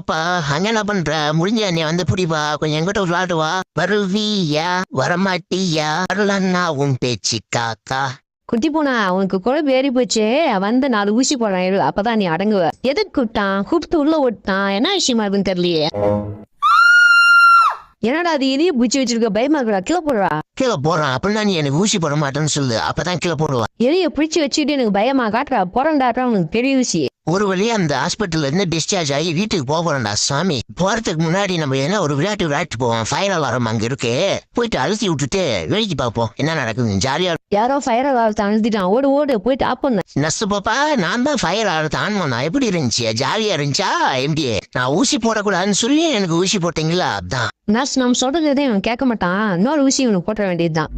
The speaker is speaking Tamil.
பாப்பா அங்க என்ன பண்ற? முடிஞ்ச நீ வந்து புடிப்பா, கொஞ்சம் எங்கிட்ட விளையாட்டு வா. வருவியா வரமாட்டியா வரலன்னா உன் பேச்சு காக்கா. குட்டி போனா உனக்கு குழம்பு ஏறி போச்சு. வந்து 4 ஊசி போடுறான் இரு, அப்பதான் நீ அடங்குவ. எதுக்கு கூப்பிட்டான்? கூப்பிட்டு உள்ள விட்டான். என்ன விஷயமா இருக்குன்னு தெரியலையே. என்னடா அது எதைய பூச்சி வச்சிருக்க? பயமா இருக்கா? கீழே போடுறா. கீழே போடுறான் அப்படின்னா நீ எனக்கு ஊசி போட மாட்டேன்னு சொல்லு, அப்பதான் கீழே போடுவான். எதைய பிடிச்சி வச்சுட்டு எனக்கு பயமா காட்டுறா. போறண்டாட்டா உனக்கு பெரிய ஊசி. ஒரு வழியா அந்த ஹாஸ்பிட்டல்ல இருந்து டிஸ்சார்ஜ் ஆகி வீட்டுக்கு போறோம்டா சாமி. போறதுக்கு முன்னாடி நம்ம என்ன ஒரு விளையாட்டு போவோம். ஃபயர் அலாரம் அங்க இருக்கு, போயிட்டு அழுத்தி விட்டுட்டு வேடிக்கை பார்ப்போம் என்ன நடக்குது. ஜாலியா யாரோ ஃபயர் அலாரத்தை அழுத்திட்டான். ஓடு ஓடு போயிட்டு ஆப் பண்ண. நர்ஸ் பாப்பா, நான் தான் ஃபயர் அலாரத்தை ஆன் பண்ணா. எப்படி இருந்துச்சு? ஜாலியா இருந்துச்சா? எப்படி நான் ஊசி போடக்கூடாதுன்னு சொல்லி எனக்கு ஊசி போட்டீங்களா? அதான் நர்ஸ் நம்ம சொல்றது எதையும் கேட்க மாட்டான். இன்னொரு ஊசி இவனுக்கு போட்ட வேண்டியதுதான்.